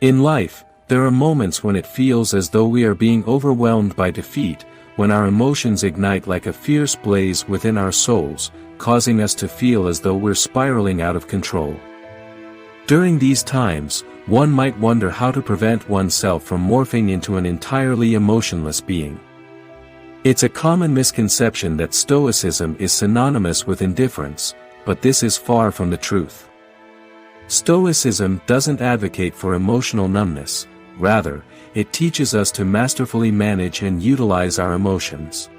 In life, there are moments when it feels as though we are being overwhelmed by defeat, when our emotions ignite like a fierce blaze within our souls, causing us to feel as though we're spiraling out of control. During these times, one might wonder how to prevent oneself from morphing into an entirely emotionless being. It's a common misconception that Stoicism is synonymous with indifference, but this is far from the truth. Stoicism doesn't advocate for emotional numbness, rather, it teaches us to masterfully manage and utilize our emotions.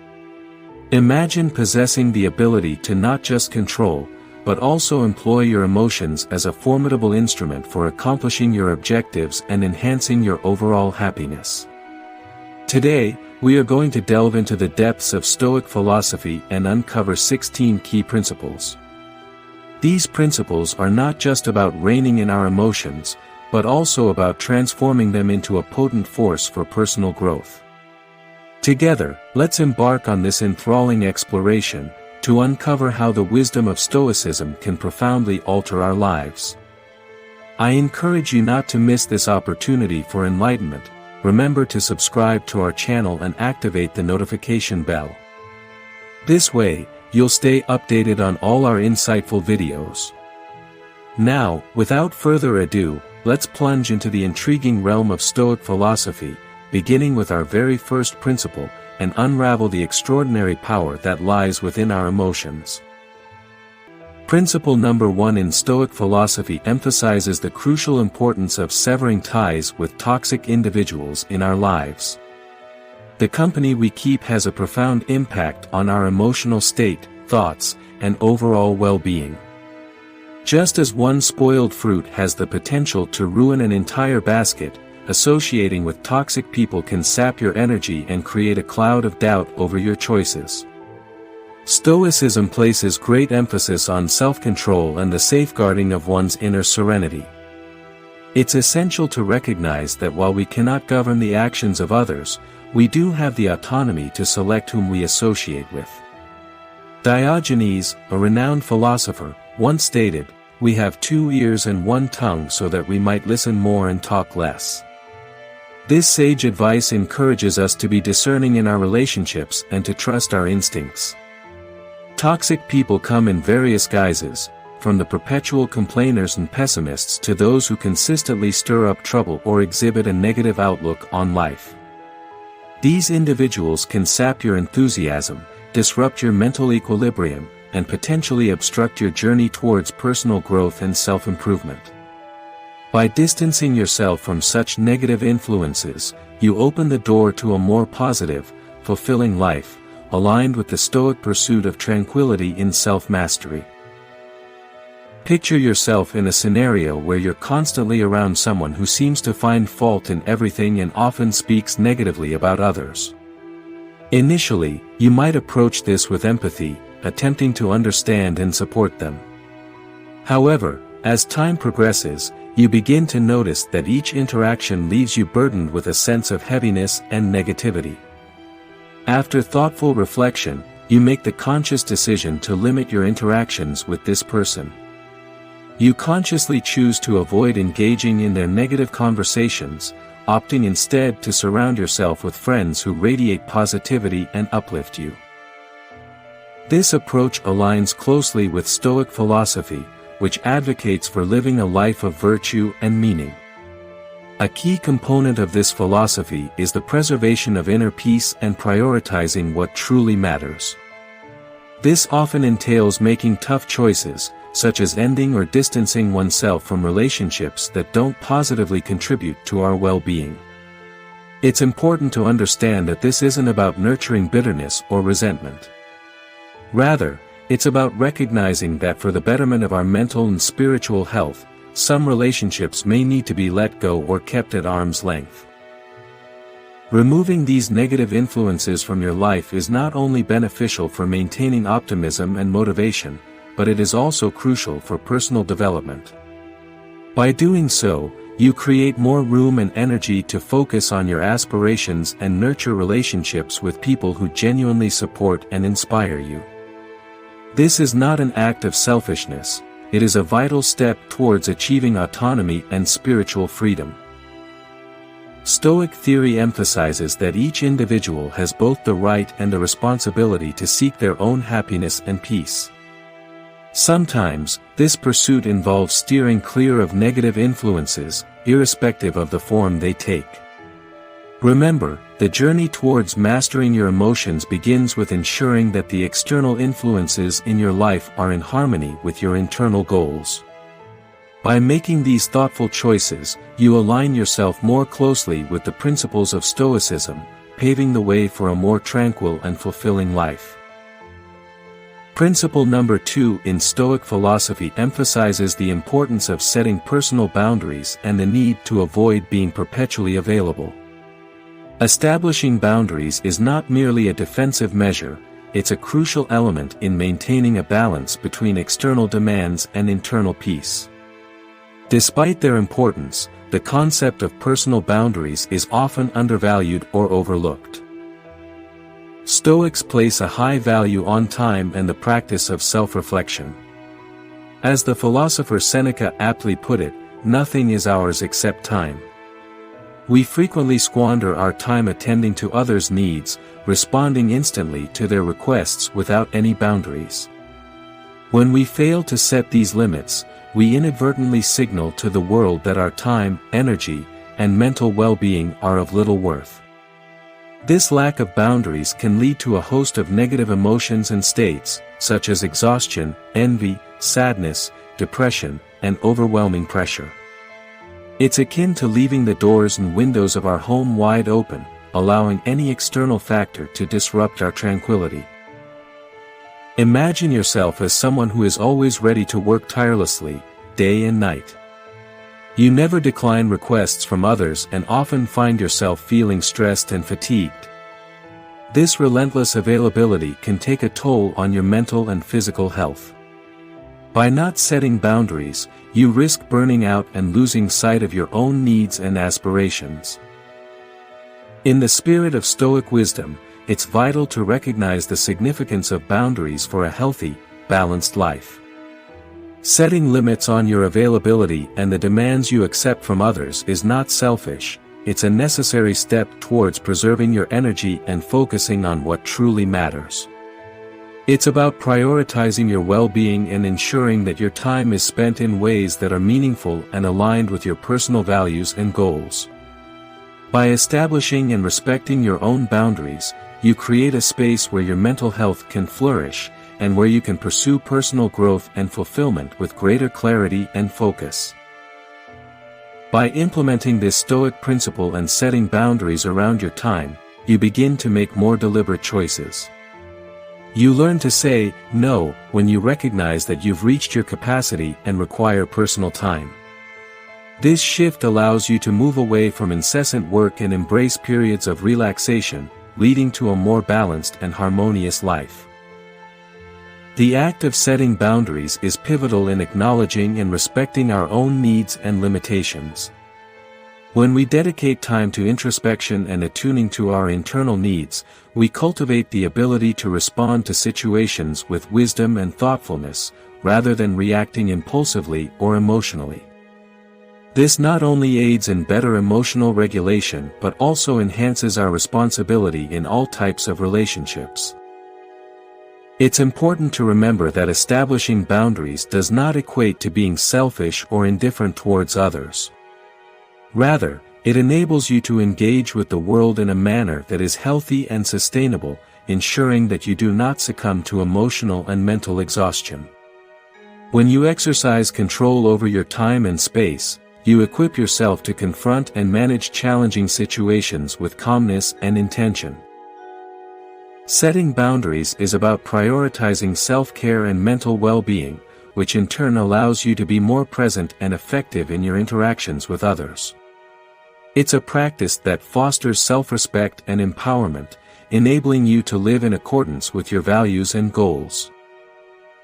Imagine possessing the ability to not just control, but also employ your emotions as a formidable instrument for accomplishing your objectives and enhancing your overall happiness. Today, we are going to delve into the depths of Stoic philosophy and uncover 16 key principles. These principles are not just about reining in our emotions, but also about transforming them into a potent force for personal growth. Together, let's embark on this enthralling exploration, to uncover how the wisdom of Stoicism can profoundly alter our lives. I encourage you not to miss this opportunity for enlightenment. Remember to subscribe to our channel and activate the notification bell. This way, you'll stay updated on all our insightful videos. Now, without further ado, let's plunge into the intriguing realm of Stoic philosophy, beginning with our very first principle, and unravel the extraordinary power that lies within our emotions. Principle number 1 in Stoic philosophy emphasizes the crucial importance of severing ties with toxic individuals in our lives. The company we keep has a profound impact on our emotional state, thoughts, and overall well-being. Just as one spoiled fruit has the potential to ruin an entire basket, associating with toxic people can sap your energy and create a cloud of doubt over your choices. Stoicism places great emphasis on self-control and the safeguarding of one's inner serenity. It's essential to recognize that while we cannot govern the actions of others, we do have the autonomy to select whom we associate with. Diogenes, a renowned philosopher, once stated, "We have 2 ears and 1 tongue so that we might listen more and talk less." This sage advice encourages us to be discerning in our relationships and to trust our instincts. Toxic people come in various guises, from the perpetual complainers and pessimists to those who consistently stir up trouble or exhibit a negative outlook on life. These individuals can sap your enthusiasm, disrupt your mental equilibrium, and potentially obstruct your journey towards personal growth and self-improvement. By distancing yourself from such negative influences, you open the door to a more positive, fulfilling life, aligned with the Stoic pursuit of tranquility in self-mastery. Picture yourself in a scenario where you're constantly around someone who seems to find fault in everything and often speaks negatively about others. Initially, you might approach this with empathy, attempting to understand and support them. However, as time progresses, you begin to notice that each interaction leaves you burdened with a sense of heaviness and negativity. After thoughtful reflection, you make the conscious decision to limit your interactions with this person. You consciously choose to avoid engaging in their negative conversations, opting instead to surround yourself with friends who radiate positivity and uplift you. This approach aligns closely with Stoic philosophy, which advocates for living a life of virtue and meaning. A key component of this philosophy is the preservation of inner peace and prioritizing what truly matters. This often entails making tough choices, such as ending or distancing oneself from relationships that don't positively contribute to our well-being. It's important to understand that this isn't about nurturing bitterness or resentment. Rather, it's about recognizing that for the betterment of our mental and spiritual health, some relationships may need to be let go or kept at arm's length. Removing these negative influences from your life is not only beneficial for maintaining optimism and motivation, but it is also crucial for personal development. By doing so, you create more room and energy to focus on your aspirations and nurture relationships with people who genuinely support and inspire you. This is not an act of selfishness, it is a vital step towards achieving autonomy and spiritual freedom. Stoic theory emphasizes that each individual has both the right and the responsibility to seek their own happiness and peace. Sometimes, this pursuit involves steering clear of negative influences, irrespective of the form they take. Remember, the journey towards mastering your emotions begins with ensuring that the external influences in your life are in harmony with your internal goals. By making these thoughtful choices, you align yourself more closely with the principles of Stoicism, paving the way for a more tranquil and fulfilling life. Principle number 2 in Stoic philosophy emphasizes the importance of setting personal boundaries and the need to avoid being perpetually available. Establishing boundaries is not merely a defensive measure, it's a crucial element in maintaining a balance between external demands and internal peace. Despite their importance, the concept of personal boundaries is often undervalued or overlooked. Stoics place a high value on time and the practice of self-reflection. As the philosopher Seneca aptly put it, nothing is ours except time. We frequently squander our time attending to others' needs, responding instantly to their requests without any boundaries. When we fail to set these limits, we inadvertently signal to the world that our time, energy, and mental well-being are of little worth. This lack of boundaries can lead to a host of negative emotions and states, such as exhaustion, envy, sadness, depression, and overwhelming pressure. It's akin to leaving the doors and windows of our home wide open, allowing any external factor to disrupt our tranquility. Imagine yourself as someone who is always ready to work tirelessly, day and night. You never decline requests from others and often find yourself feeling stressed and fatigued. This relentless availability can take a toll on your mental and physical health. By not setting boundaries, you risk burning out and losing sight of your own needs and aspirations. In the spirit of Stoic wisdom, it's vital to recognize the significance of boundaries for a healthy, balanced life. Setting limits on your availability and the demands you accept from others is not selfish, it's a necessary step towards preserving your energy and focusing on what truly matters. It's about prioritizing your well-being and ensuring that your time is spent in ways that are meaningful and aligned with your personal values and goals. By establishing and respecting your own boundaries, you create a space where your mental health can flourish, and where you can pursue personal growth and fulfillment with greater clarity and focus. By implementing this Stoic principle and setting boundaries around your time, you begin to make more deliberate choices. You learn to say no when you recognize that you've reached your capacity and require personal time. This shift allows you to move away from incessant work and embrace periods of relaxation, leading to a more balanced and harmonious life. The act of setting boundaries is pivotal in acknowledging and respecting our own needs and limitations. When we dedicate time to introspection and attuning to our internal needs, we cultivate the ability to respond to situations with wisdom and thoughtfulness, rather than reacting impulsively or emotionally. This not only aids in better emotional regulation but also enhances our responsibility in all types of relationships. It's important to remember that establishing boundaries does not equate to being selfish or indifferent towards others. Rather, it enables you to engage with the world in a manner that is healthy and sustainable, ensuring that you do not succumb to emotional and mental exhaustion. When you exercise control over your time and space, you equip yourself to confront and manage challenging situations with calmness and intention. Setting boundaries is about prioritizing self-care and mental well-being, which in turn allows you to be more present and effective in your interactions with others. It's a practice that fosters self-respect and empowerment, enabling you to live in accordance with your values and goals.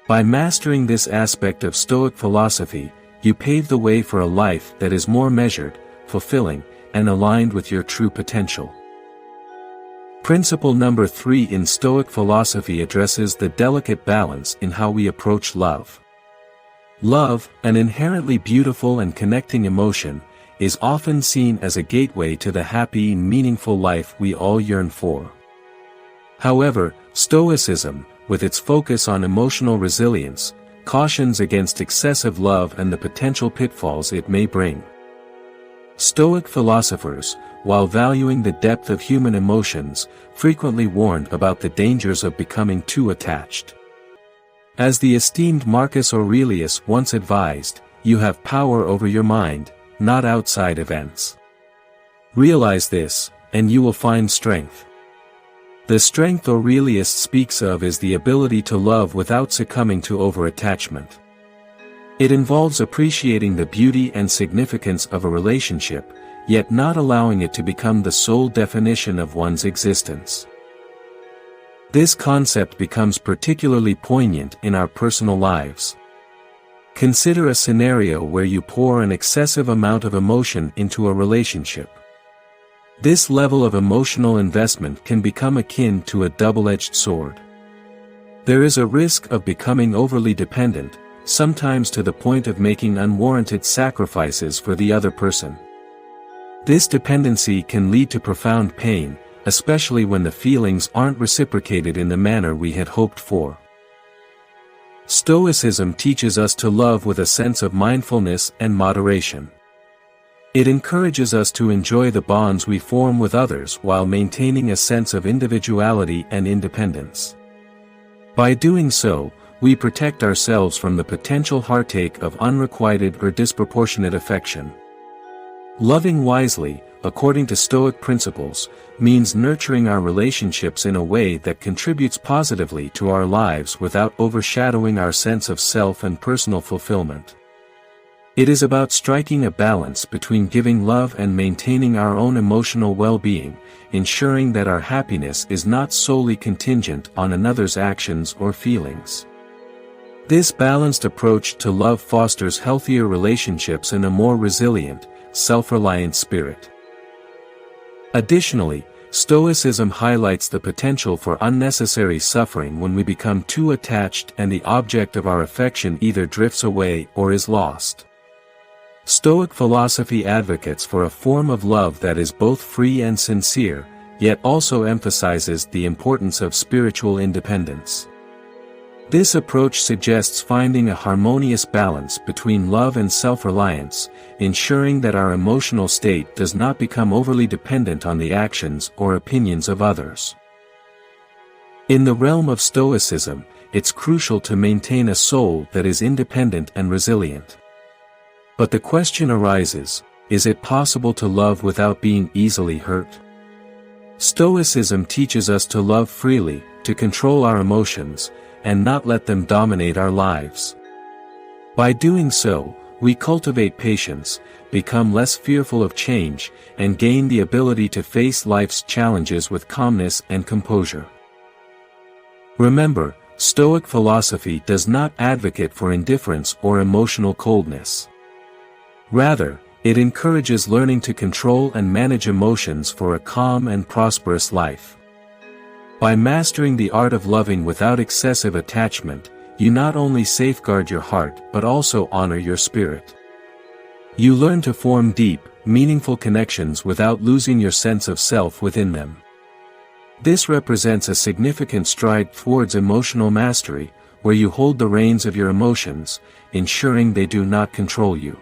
By mastering this aspect of Stoic philosophy, you pave the way for a life that is more measured, fulfilling, and aligned with your true potential. Principle number 3 in Stoic philosophy addresses the delicate balance in how we approach love. Love, an inherently beautiful and connecting emotion, is often seen as a gateway to the happy, meaningful life we all yearn for. However, Stoicism, with its focus on emotional resilience, cautions against excessive love and the potential pitfalls it may bring. Stoic philosophers, while valuing the depth of human emotions, frequently warned about the dangers of becoming too attached. As the esteemed Marcus Aurelius once advised, "You have power over your mind, not outside events. Realize this, and you will find strength." The strength Aurelius speaks of is the ability to love without succumbing to over-attachment. It involves appreciating the beauty and significance of a relationship, yet not allowing it to become the sole definition of one's existence. This concept becomes particularly poignant in our personal lives. Consider a scenario where you pour an excessive amount of emotion into a relationship. This level of emotional investment can become akin to a double-edged sword. There is a risk of becoming overly dependent, sometimes to the point of making unwarranted sacrifices for the other person. This dependency can lead to profound pain, especially when the feelings aren't reciprocated in the manner we had hoped for. Stoicism teaches us to love with a sense of mindfulness and moderation. It encourages us to enjoy the bonds we form with others while maintaining a sense of individuality and independence. By doing so, we protect ourselves from the potential heartache of unrequited or disproportionate affection. Loving wisely, according to Stoic principles, means nurturing our relationships in a way that contributes positively to our lives without overshadowing our sense of self and personal fulfillment. It is about striking a balance between giving love and maintaining our own emotional well-being, ensuring that our happiness is not solely contingent on another's actions or feelings. This balanced approach to love fosters healthier relationships and a more resilient, self-reliant spirit. Additionally, Stoicism highlights the potential for unnecessary suffering when we become too attached and the object of our affection either drifts away or is lost. Stoic philosophy advocates for a form of love that is both free and sincere, yet also emphasizes the importance of spiritual independence. This approach suggests finding a harmonious balance between love and self-reliance, ensuring that our emotional state does not become overly dependent on the actions or opinions of others. In the realm of Stoicism, it's crucial to maintain a soul that is independent and resilient. But the question arises, is it possible to love without being easily hurt? Stoicism teaches us to love freely, to control our emotions, and not let them dominate our lives. By doing so, we cultivate patience, become less fearful of change, and gain the ability to face life's challenges with calmness and composure. Remember, Stoic philosophy does not advocate for indifference or emotional coldness. Rather, it encourages learning to control and manage emotions for a calm and prosperous life. By mastering the art of loving without excessive attachment, you not only safeguard your heart but also honor your spirit. You learn to form deep, meaningful connections without losing your sense of self within them. This represents a significant stride towards emotional mastery, where you hold the reins of your emotions, ensuring they do not control you.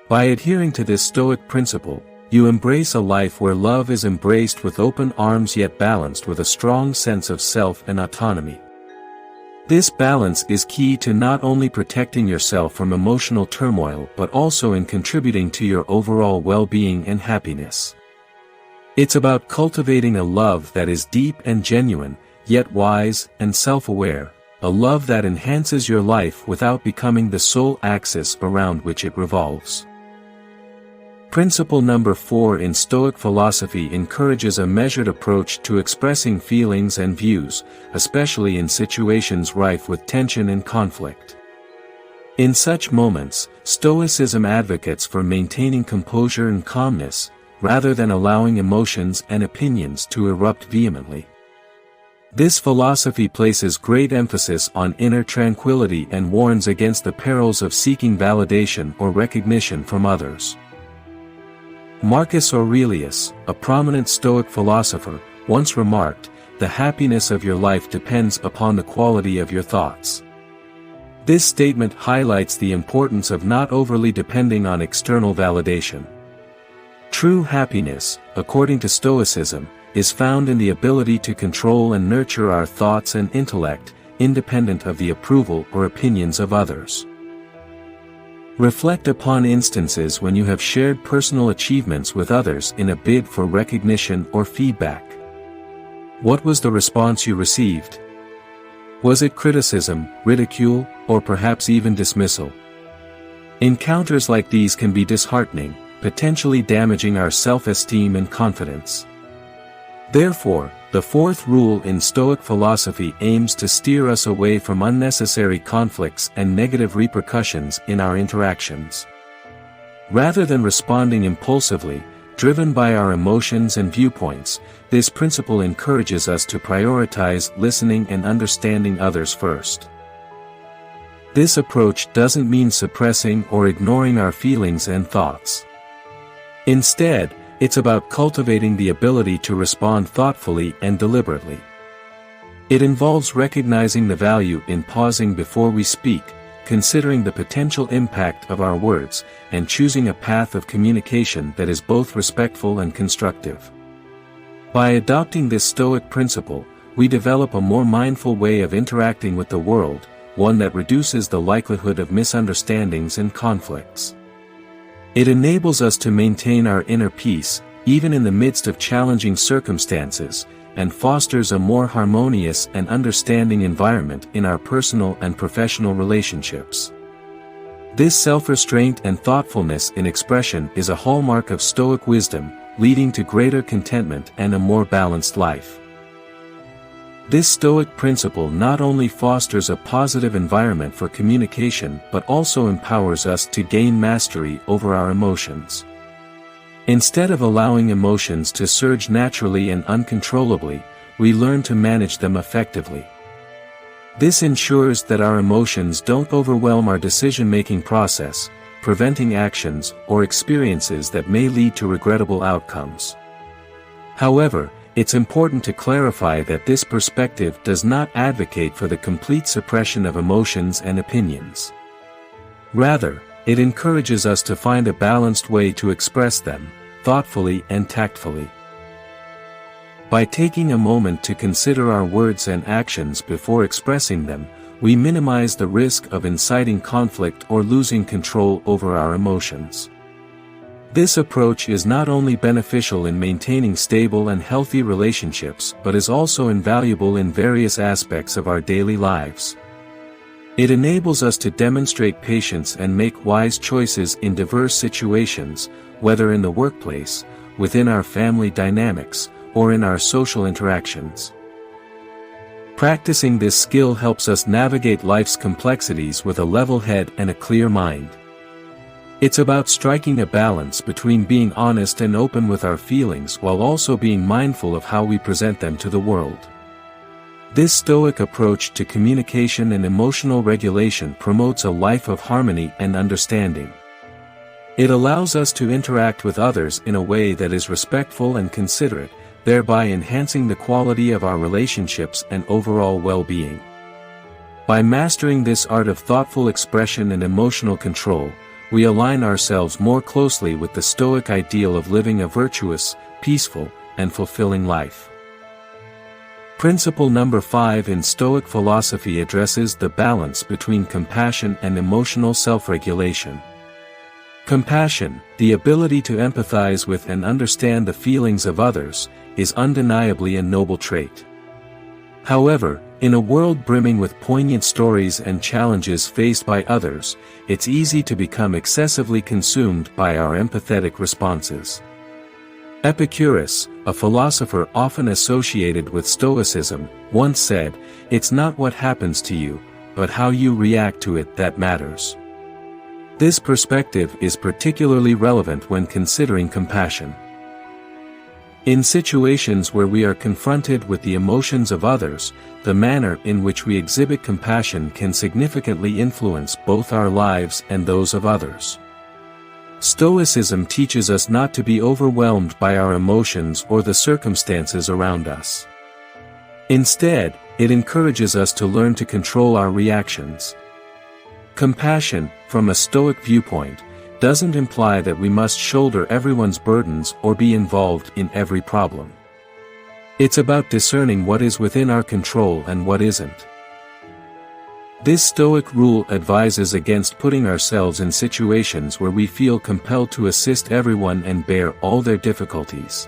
By adhering to this Stoic principle, you embrace a life where love is embraced with open arms yet balanced with a strong sense of self and autonomy. This balance is key to not only protecting yourself from emotional turmoil but also in contributing to your overall well-being and happiness. It's about cultivating a love that is deep and genuine, yet wise and self-aware, a love that enhances your life without becoming the sole axis around which it revolves. Principle number 4 in Stoic philosophy encourages a measured approach to expressing feelings and views, especially in situations rife with tension and conflict. In such moments, Stoicism advocates for maintaining composure and calmness, rather than allowing emotions and opinions to erupt vehemently. This philosophy places great emphasis on inner tranquility and warns against the perils of seeking validation or recognition from others. Marcus Aurelius, a prominent Stoic philosopher, once remarked, "The happiness of your life depends upon the quality of your thoughts." This statement highlights the importance of not overly depending on external validation. True happiness, according to Stoicism, is found in the ability to control and nurture our thoughts and intellect, independent of the approval or opinions of others. Reflect upon instances when you have shared personal achievements with others in a bid for recognition or feedback. What was the response you received? Was it criticism, ridicule, or perhaps even dismissal? Encounters like these can be disheartening, potentially damaging our self-esteem and confidence. Therefore, the fourth rule in Stoic philosophy aims to steer us away from unnecessary conflicts and negative repercussions in our interactions. Rather than responding impulsively, driven by our emotions and viewpoints, this principle encourages us to prioritize listening and understanding others first. This approach doesn't mean suppressing or ignoring our feelings and thoughts. Instead, it's about cultivating the ability to respond thoughtfully and deliberately. It involves recognizing the value in pausing before we speak, considering the potential impact of our words, and choosing a path of communication that is both respectful and constructive. By adopting this Stoic principle, we develop a more mindful way of interacting with the world, one that reduces the likelihood of misunderstandings and conflicts. It enables us to maintain our inner peace, even in the midst of challenging circumstances, and fosters a more harmonious and understanding environment in our personal and professional relationships. This self-restraint and thoughtfulness in expression is a hallmark of Stoic wisdom, leading to greater contentment and a more balanced life. This Stoic principle not only fosters a positive environment for communication but also empowers us to gain mastery over our emotions. Instead of allowing emotions to surge naturally and uncontrollably, we learn to manage them effectively. This ensures that our emotions don't overwhelm our decision-making process, preventing actions or experiences that may lead to regrettable outcomes. However, it's important to clarify that this perspective does not advocate for the complete suppression of emotions and opinions. Rather, it encourages us to find a balanced way to express them, thoughtfully and tactfully. By taking a moment to consider our words and actions before expressing them, we minimize the risk of inciting conflict or losing control over our emotions. This approach is not only beneficial in maintaining stable and healthy relationships but is also invaluable in various aspects of our daily lives. It enables us to demonstrate patience and make wise choices in diverse situations, whether in the workplace, within our family dynamics, or in our social interactions. Practicing this skill helps us navigate life's complexities with a level head and a clear mind. It's about striking a balance between being honest and open with our feelings while also being mindful of how we present them to the world. This Stoic approach to communication and emotional regulation promotes a life of harmony and understanding. It allows us to interact with others in a way that is respectful and considerate, thereby enhancing the quality of our relationships and overall well-being. By mastering this art of thoughtful expression and emotional control, we align ourselves more closely with the Stoic ideal of living a virtuous, peaceful, and fulfilling life. Principle number 5 in Stoic philosophy addresses the balance between compassion and emotional self-regulation. Compassion, the ability to empathize with and understand the feelings of others, is undeniably a noble trait. However, in a world brimming with poignant stories and challenges faced by others, it's easy to become excessively consumed by our empathetic responses. Epicurus, a philosopher often associated with Stoicism, once said, "It's not what happens to you, but how you react to it that matters." This perspective is particularly relevant when considering compassion. In situations where we are confronted with the emotions of others, the manner in which we exhibit compassion can significantly influence both our lives and those of others. Stoicism teaches us not to be overwhelmed by our emotions or the circumstances around us. Instead, it encourages us to learn to control our reactions. Compassion, from a Stoic viewpoint, doesn't imply that we must shoulder everyone's burdens or be involved in every problem. It's about discerning what is within our control and what isn't. This Stoic rule advises against putting ourselves in situations where we feel compelled to assist everyone and bear all their difficulties.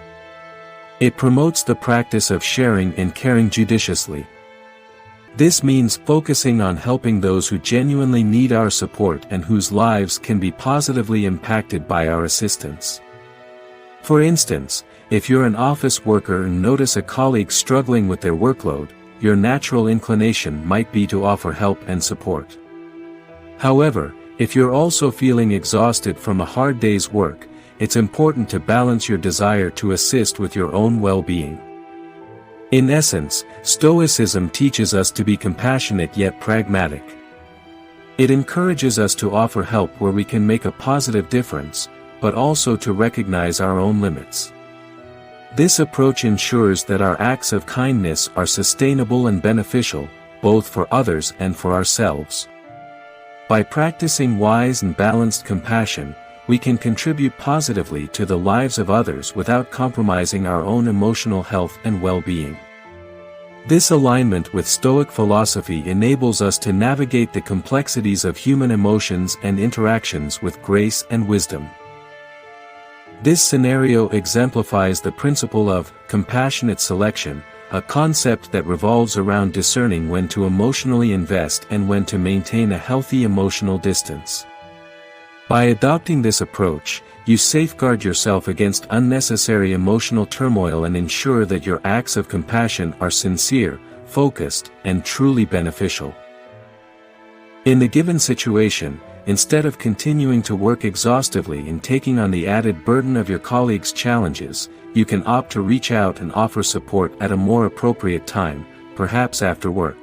It promotes the practice of sharing and caring judiciously. This means focusing on helping those who genuinely need our support and whose lives can be positively impacted by our assistance. For instance, if you're an office worker and notice a colleague struggling with their workload, your natural inclination might be to offer help and support. However, if you're also feeling exhausted from a hard day's work, it's important to balance your desire to assist with your own well-being. In essence, Stoicism teaches us to be compassionate yet pragmatic. It encourages us to offer help where we can make a positive difference, but also to recognize our own limits. This approach ensures that our acts of kindness are sustainable and beneficial, both for others and for ourselves. By practicing wise and balanced compassion, we can contribute positively to the lives of others without compromising our own emotional health and well-being. This alignment with Stoic philosophy enables us to navigate the complexities of human emotions and interactions with grace and wisdom. This scenario exemplifies the principle of compassionate selection, a concept that revolves around discerning when to emotionally invest and when to maintain a healthy emotional distance. By adopting this approach, you safeguard yourself against unnecessary emotional turmoil and ensure that your acts of compassion are sincere, focused, and truly beneficial. In the given situation, instead of continuing to work exhaustively and taking on the added burden of your colleagues' challenges, you can opt to reach out and offer support at a more appropriate time, perhaps after work.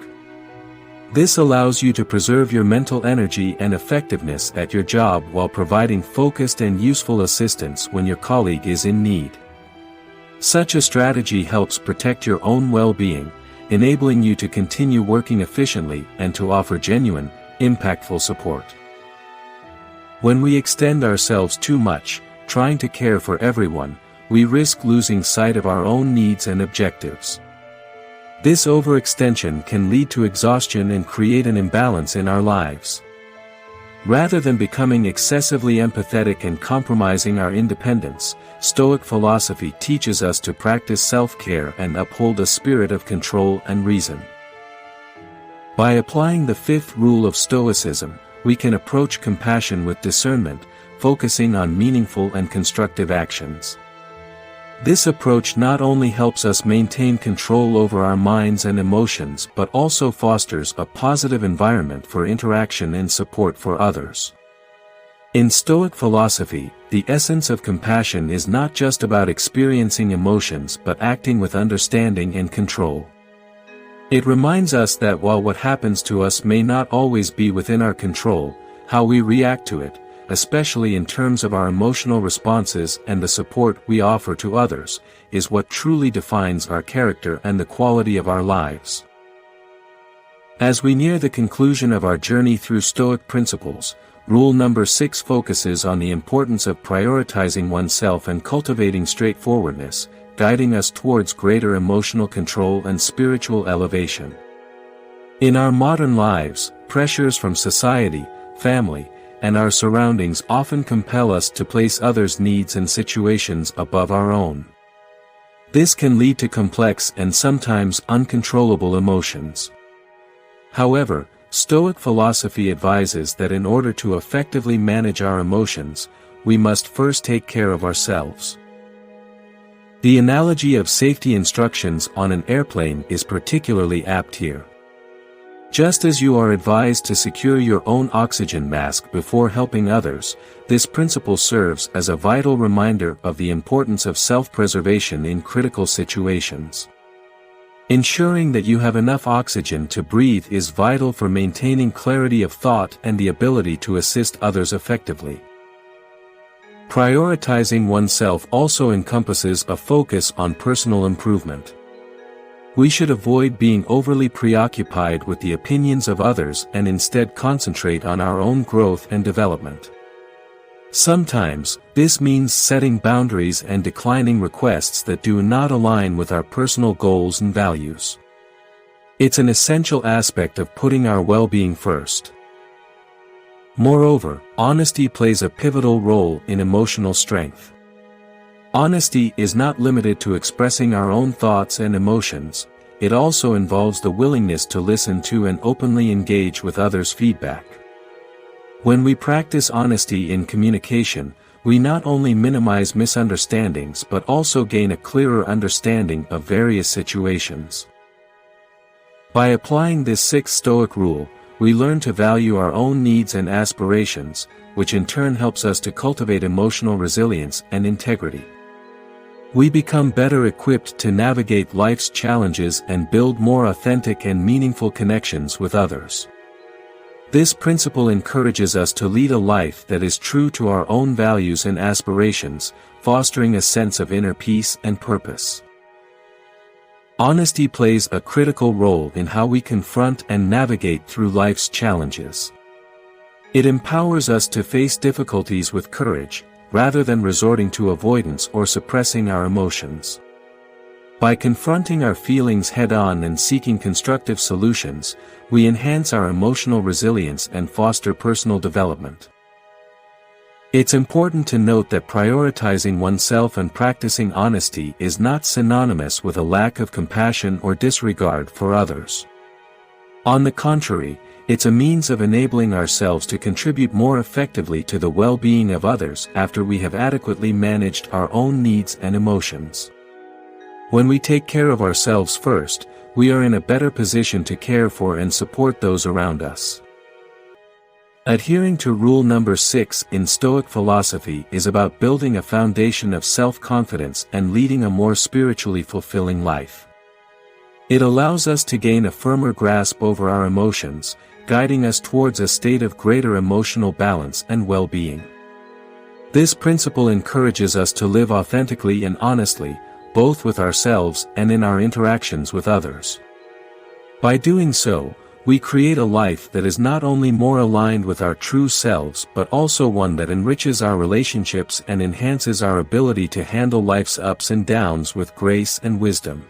This allows you to preserve your mental energy and effectiveness at your job while providing focused and useful assistance when your colleague is in need. Such a strategy helps protect your own well-being, enabling you to continue working efficiently and to offer genuine, impactful support. When we extend ourselves too much, trying to care for everyone, we risk losing sight of our own needs and objectives. This overextension can lead to exhaustion and create an imbalance in our lives. Rather than becoming excessively empathetic and compromising our independence, Stoic philosophy teaches us to practice self-care and uphold a spirit of control and reason. By applying the fifth rule of Stoicism, we can approach compassion with discernment, focusing on meaningful and constructive actions. This approach not only helps us maintain control over our minds and emotions but also fosters a positive environment for interaction and support for others. In Stoic philosophy, the essence of compassion is not just about experiencing emotions but acting with understanding and control. It reminds us that while what happens to us may not always be within our control, how we react to it, especially in terms of our emotional responses and the support we offer to others, is what truly defines our character and the quality of our lives. As we near the conclusion of our journey through Stoic principles, rule number 6 focuses on the importance of prioritizing oneself and cultivating straightforwardness, guiding us towards greater emotional control and spiritual elevation. In our modern lives, pressures from society, family, and our surroundings often compel us to place others' needs and situations above our own. This can lead to complex and sometimes uncontrollable emotions. However, Stoic philosophy advises that in order to effectively manage our emotions, we must first take care of ourselves. The analogy of safety instructions on an airplane is particularly apt here. Just as you are advised to secure your own oxygen mask before helping others, this principle serves as a vital reminder of the importance of self-preservation in critical situations. Ensuring that you have enough oxygen to breathe is vital for maintaining clarity of thought and the ability to assist others effectively. Prioritizing oneself also encompasses a focus on personal improvement. We should avoid being overly preoccupied with the opinions of others and instead concentrate on our own growth and development. Sometimes, this means setting boundaries and declining requests that do not align with our personal goals and values. It's an essential aspect of putting our well-being first. Moreover, honesty plays a pivotal role in emotional strength. Honesty is not limited to expressing our own thoughts and emotions, it also involves the willingness to listen to and openly engage with others' feedback. When we practice honesty in communication, we not only minimize misunderstandings but also gain a clearer understanding of various situations. By applying this sixth Stoic rule, we learn to value our own needs and aspirations, which in turn helps us to cultivate emotional resilience and integrity. We become better equipped to navigate life's challenges and build more authentic and meaningful connections with others. This principle encourages us to lead a life that is true to our own values and aspirations, fostering a sense of inner peace and purpose. Honesty plays a critical role in how we confront and navigate through life's challenges. It empowers us to face difficulties with courage, rather than resorting to avoidance or suppressing our emotions. By confronting our feelings head-on and seeking constructive solutions, we enhance our emotional resilience and foster personal development. It's important to note that prioritizing oneself and practicing honesty is not synonymous with a lack of compassion or disregard for others. On the contrary, it's a means of enabling ourselves to contribute more effectively to the well-being of others after we have adequately managed our own needs and emotions. When we take care of ourselves first, we are in a better position to care for and support those around us. Adhering to rule number 6 in Stoic philosophy is about building a foundation of self-confidence and leading a more spiritually fulfilling life. It allows us to gain a firmer grasp over our emotions, guiding us towards a state of greater emotional balance and well-being. This principle encourages us to live authentically and honestly, both with ourselves and in our interactions with others. By doing so, we create a life that is not only more aligned with our true selves but also one that enriches our relationships and enhances our ability to handle life's ups and downs with grace and wisdom.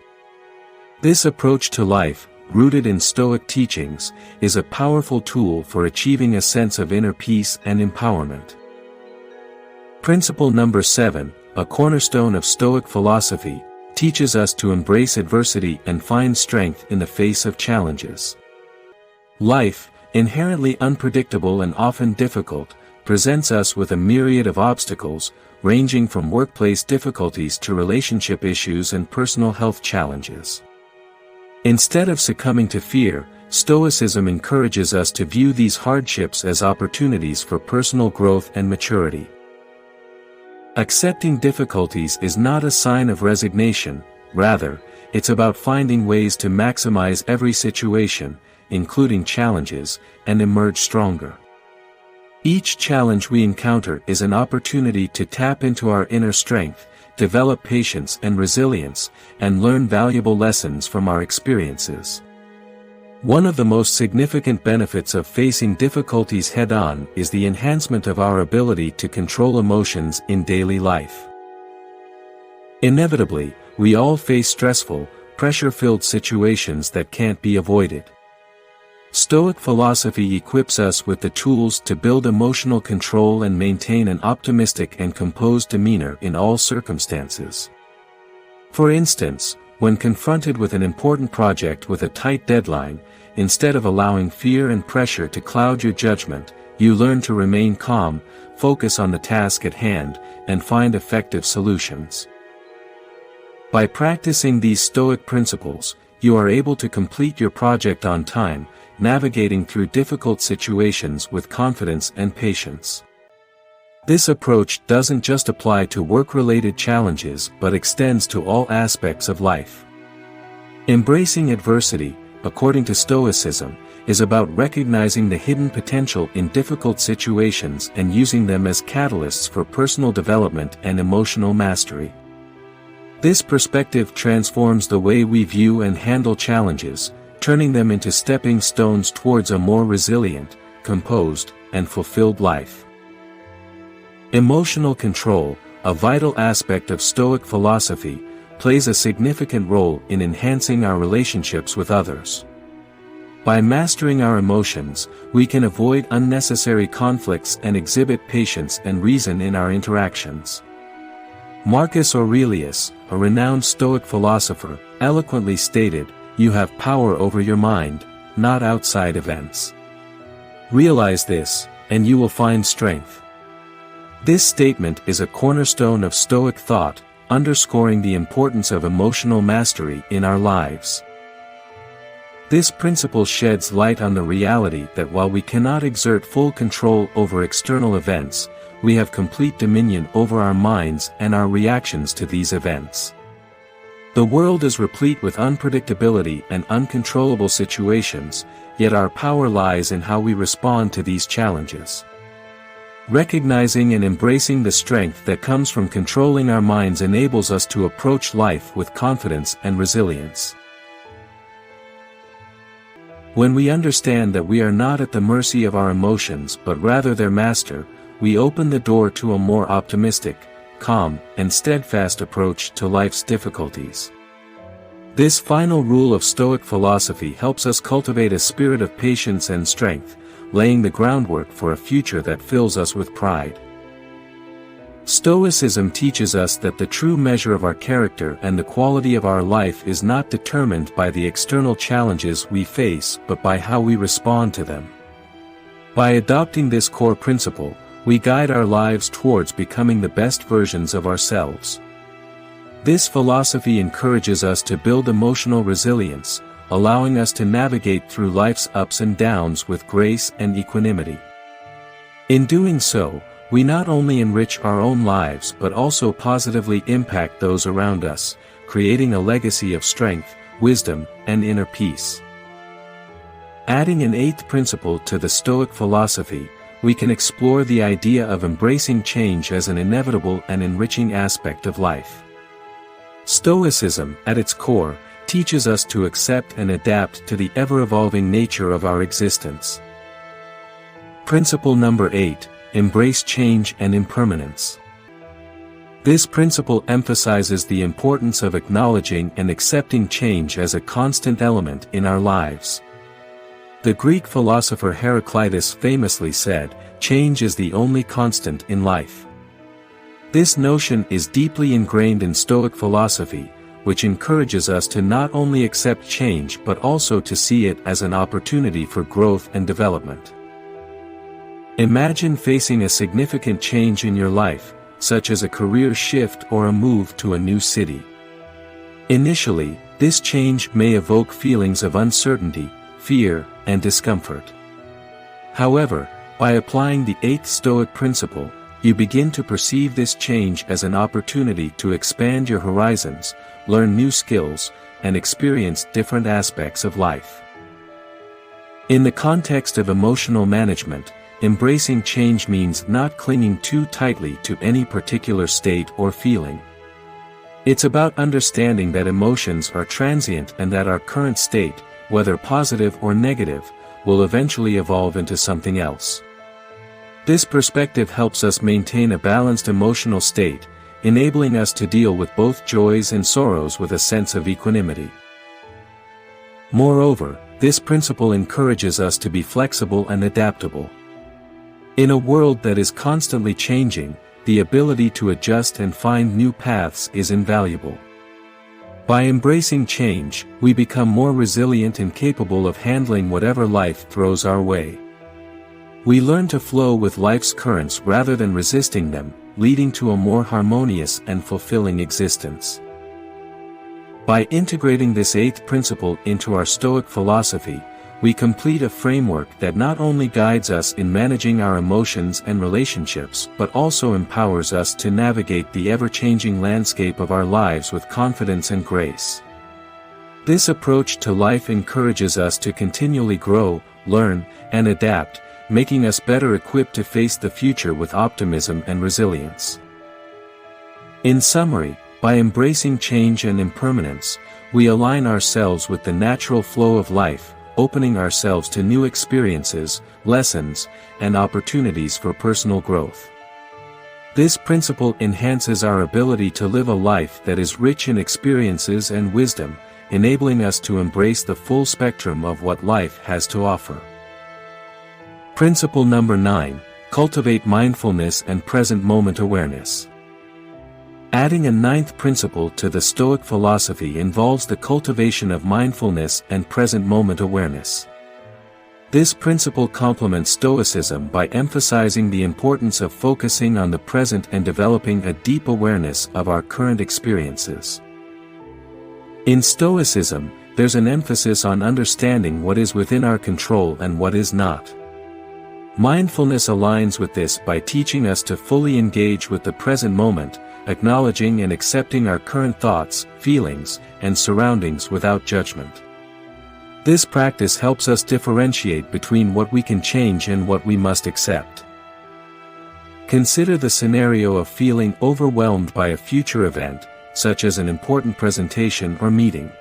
This approach to life, rooted in Stoic teachings, is a powerful tool for achieving a sense of inner peace and empowerment. Principle number 7, a cornerstone of Stoic philosophy, teaches us to embrace adversity and find strength in the face of challenges. Life, inherently unpredictable and often difficult, presents us with a myriad of obstacles, ranging from workplace difficulties to relationship issues and personal health challenges. Instead of succumbing to fear, Stoicism encourages us to view these hardships as opportunities for personal growth and maturity. Accepting difficulties is not a sign of resignation, rather, it's about finding ways to maximize every situation, including challenges, and emerge stronger. Each challenge we encounter is an opportunity to tap into our inner strength, develop patience and resilience, and learn valuable lessons from our experiences. One of the most significant benefits of facing difficulties head-on is the enhancement of our ability to control emotions in daily life. Inevitably, we all face stressful, pressure-filled situations that can't be avoided. Stoic philosophy equips us with the tools to build emotional control and maintain an optimistic and composed demeanor in all circumstances. For instance, when confronted with an important project with a tight deadline, instead of allowing fear and pressure to cloud your judgment, you learn to remain calm, focus on the task at hand, and find effective solutions. By practicing these Stoic principles, you are able to complete your project on time, navigating through difficult situations with confidence and patience. This approach doesn't just apply to work-related challenges but extends to all aspects of life. Embracing adversity, according to Stoicism, is about recognizing the hidden potential in difficult situations and using them as catalysts for personal development and emotional mastery. This perspective transforms the way we view and handle challenges, turning them into stepping stones towards a more resilient, composed, and fulfilled life. Emotional control, a vital aspect of Stoic philosophy, plays a significant role in enhancing our relationships with others. By mastering our emotions, we can avoid unnecessary conflicts and exhibit patience and reason in our interactions. Marcus Aurelius, a renowned Stoic philosopher, eloquently stated, "You have power over your mind, not outside events. Realize this, and you will find strength." This statement is a cornerstone of Stoic thought, underscoring the importance of emotional mastery in our lives. This principle sheds light on the reality that while we cannot exert full control over external events, we have complete dominion over our minds and our reactions to these events. The world is replete with unpredictability and uncontrollable situations, yet our power lies in how we respond to these challenges. Recognizing and embracing the strength that comes from controlling our minds enables us to approach life with confidence and resilience. When we understand that we are not at the mercy of our emotions but rather their master, we open the door to a more optimistic, calm, and steadfast approach to life's difficulties. This final rule of Stoic philosophy helps us cultivate a spirit of patience and strength, laying the groundwork for a future that fills us with pride. Stoicism teaches us that the true measure of our character and the quality of our life is not determined by the external challenges we face but by how we respond to them. By adopting this core principle, we guide our lives towards becoming the best versions of ourselves. This philosophy encourages us to build emotional resilience, allowing us to navigate through life's ups and downs with grace and equanimity. In doing so, we not only enrich our own lives but also positively impact those around us, creating a legacy of strength, wisdom, and inner peace. Adding an eighth principle to the Stoic philosophy, we can explore the idea of embracing change as an inevitable and enriching aspect of life. Stoicism, at its core, teaches us to accept and adapt to the ever-evolving nature of our existence. Principle number 8. Embrace change and impermanence. This principle emphasizes the importance of acknowledging and accepting change as a constant element in our lives. The Greek philosopher Heraclitus famously said, "Change is the only constant in life." This notion is deeply ingrained in Stoic philosophy, which encourages us to not only accept change but also to see it as an opportunity for growth and development. Imagine facing a significant change in your life, such as a career shift or a move to a new city. Initially, this change may evoke feelings of uncertainty, fear, and discomfort. However, by applying the eighth Stoic principle, you begin to perceive this change as an opportunity to expand your horizons, learn new skills, and experience different aspects of life. In the context of emotional management, embracing change means not clinging too tightly to any particular state or feeling. It's about understanding that emotions are transient and that our current state, whether positive or negative, will eventually evolve into something else. This perspective helps us maintain a balanced emotional state, enabling us to deal with both joys and sorrows with a sense of equanimity. Moreover, this principle encourages us to be flexible and adaptable. In a world that is constantly changing, the ability to adjust and find new paths is invaluable. By embracing change, we become more resilient and capable of handling whatever life throws our way. We learn to flow with life's currents rather than resisting them, leading to a more harmonious and fulfilling existence. By integrating this eighth principle into our Stoic philosophy, we complete a framework that not only guides us in managing our emotions and relationships but also empowers us to navigate the ever-changing landscape of our lives with confidence and grace. This approach to life encourages us to continually grow, learn, and adapt, making us better equipped to face the future with optimism and resilience. In summary, by embracing change and impermanence, we align ourselves with the natural flow of life, opening ourselves to new experiences, lessons, and opportunities for personal growth. This principle enhances our ability to live a life that is rich in experiences and wisdom, enabling us to embrace the full spectrum of what life has to offer. Principle number 9, cultivate mindfulness and present moment awareness. Adding a ninth principle to the Stoic philosophy involves the cultivation of mindfulness and present moment awareness. This principle complements Stoicism by emphasizing the importance of focusing on the present and developing a deep awareness of our current experiences. In Stoicism, there's an emphasis on understanding what is within our control and what is not. Mindfulness aligns with this by teaching us to fully engage with the present moment, acknowledging and accepting our current thoughts, feelings, and surroundings without judgment. This practice helps us differentiate between what we can change and what we must accept. Consider the scenario of feeling overwhelmed by a future event, such as an important presentation or meeting.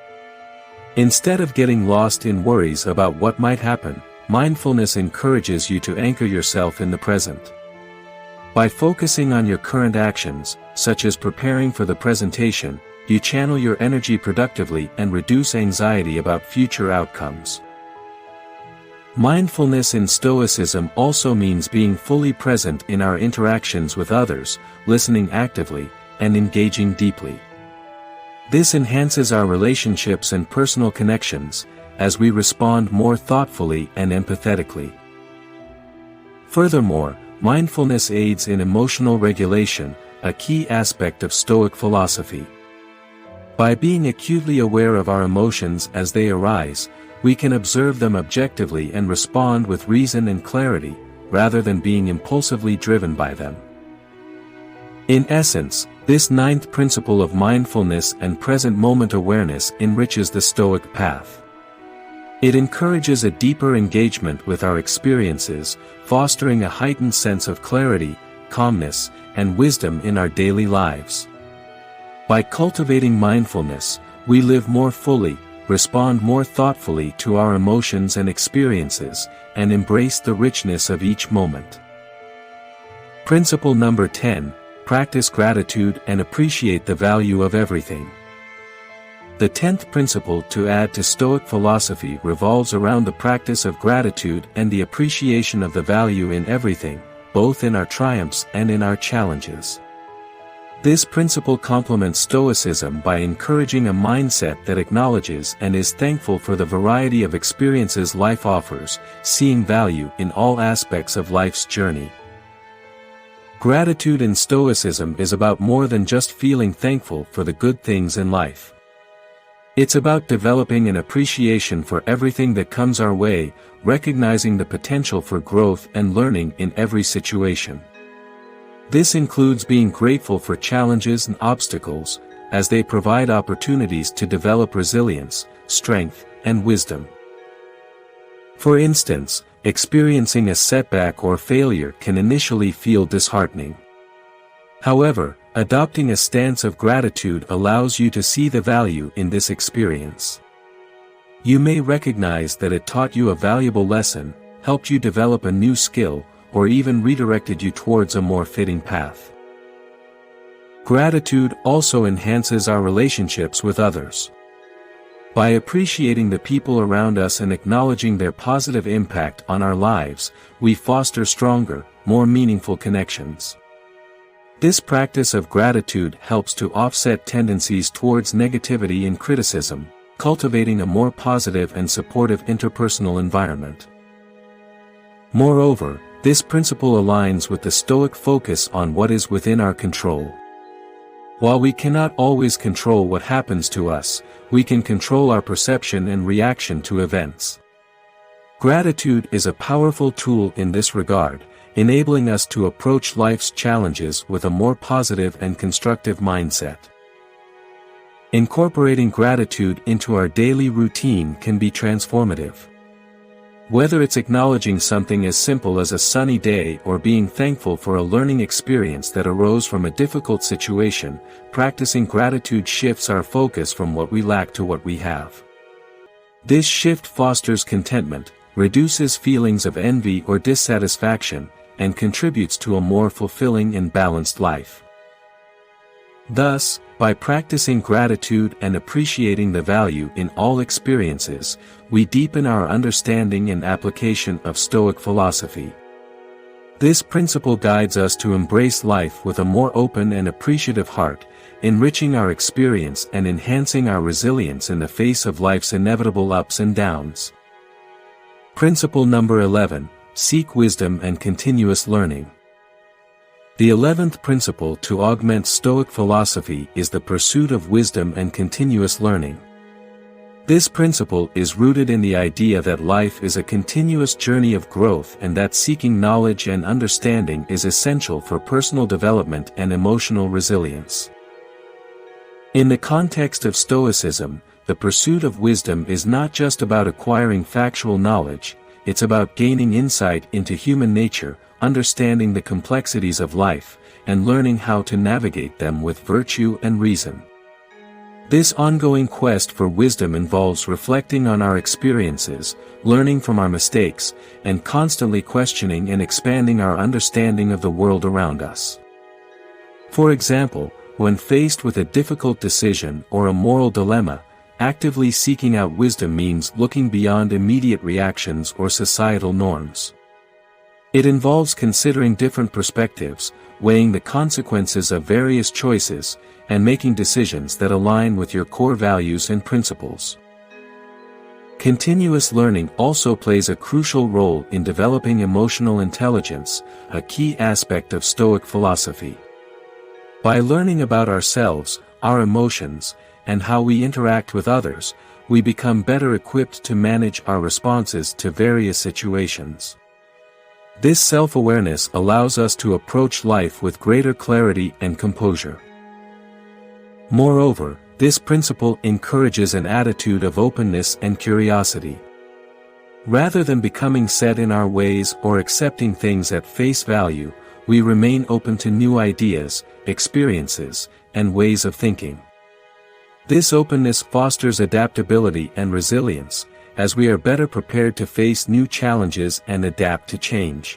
Instead of getting lost in worries about what might happen, mindfulness encourages you to anchor yourself in the present. By focusing on your current actions, such as preparing for the presentation, you channel your energy productively and reduce anxiety about future outcomes. Mindfulness in Stoicism also means being fully present in our interactions with others, listening actively, and engaging deeply. This enhances our relationships and personal connections, as we respond more thoughtfully and empathetically. Furthermore, mindfulness aids in emotional regulation, a key aspect of Stoic philosophy. By being acutely aware of our emotions as they arise, we can observe them objectively and respond with reason and clarity, rather than being impulsively driven by them. In essence, this ninth principle of mindfulness and present moment awareness enriches the Stoic path. It encourages a deeper engagement with our experiences, fostering a heightened sense of clarity, calmness, and wisdom in our daily lives. By cultivating mindfulness, we live more fully, respond more thoughtfully to our emotions and experiences, and embrace the richness of each moment. Principle number 10, practice gratitude and appreciate the value of everything. The 10th principle to add to Stoic philosophy revolves around the practice of gratitude and the appreciation of the value in everything, both in our triumphs and in our challenges. This principle complements Stoicism by encouraging a mindset that acknowledges and is thankful for the variety of experiences life offers, seeing value in all aspects of life's journey. Gratitude in Stoicism is about more than just feeling thankful for the good things in life. It's about developing an appreciation for everything that comes our way, recognizing the potential for growth and learning in every situation. This includes being grateful for challenges and obstacles, as they provide opportunities to develop resilience, strength, and wisdom. For instance, experiencing a setback or failure can initially feel disheartening. However, adopting a stance of gratitude allows you to see the value in this experience. You may recognize that it taught you a valuable lesson, helped you develop a new skill, or even redirected you towards a more fitting path. Gratitude also enhances our relationships with others. By appreciating the people around us and acknowledging their positive impact on our lives, we foster stronger, more meaningful connections. This practice of gratitude helps to offset tendencies towards negativity and criticism, cultivating a more positive and supportive interpersonal environment. Moreover, this principle aligns with the Stoic focus on what is within our control. While we cannot always control what happens to us, we can control our perception and reaction to events. Gratitude is a powerful tool in this regard, enabling us to approach life's challenges with a more positive and constructive mindset. Incorporating gratitude into our daily routine can be transformative. Whether it's acknowledging something as simple as a sunny day or being thankful for a learning experience that arose from a difficult situation, practicing gratitude shifts our focus from what we lack to what we have. This shift fosters contentment, reduces feelings of envy or dissatisfaction, and contributes to a more fulfilling and balanced life. Thus, by practicing gratitude and appreciating the value in all experiences, we deepen our understanding and application of Stoic philosophy. This principle guides us to embrace life with a more open and appreciative heart, enriching our experience and enhancing our resilience in the face of life's inevitable ups and downs. Principle number 11: seek wisdom and continuous learning. The 11th principle to augment Stoic philosophy is the pursuit of wisdom and continuous learning. This principle is rooted in the idea that life is a continuous journey of growth and that seeking knowledge and understanding is essential for personal development and emotional resilience. In the context of Stoicism, the pursuit of wisdom is not just about acquiring factual knowledge, it's about gaining insight into human nature, understanding the complexities of life, and learning how to navigate them with virtue and reason. This ongoing quest for wisdom involves reflecting on our experiences, learning from our mistakes, and constantly questioning and expanding our understanding of the world around us. For example, when faced with a difficult decision or a moral dilemma, actively seeking out wisdom means looking beyond immediate reactions or societal norms. It involves considering different perspectives, weighing the consequences of various choices, and making decisions that align with your core values and principles. Continuous learning also plays a crucial role in developing emotional intelligence, a key aspect of Stoic philosophy. By learning about ourselves, our emotions, and how we interact with others, we become better equipped to manage our responses to various situations. This self-awareness allows us to approach life with greater clarity and composure. Moreover, this principle encourages an attitude of openness and curiosity. Rather than becoming set in our ways or accepting things at face value, we remain open to new ideas, experiences, and ways of thinking. This openness fosters adaptability and resilience, as we are better prepared to face new challenges and adapt to change.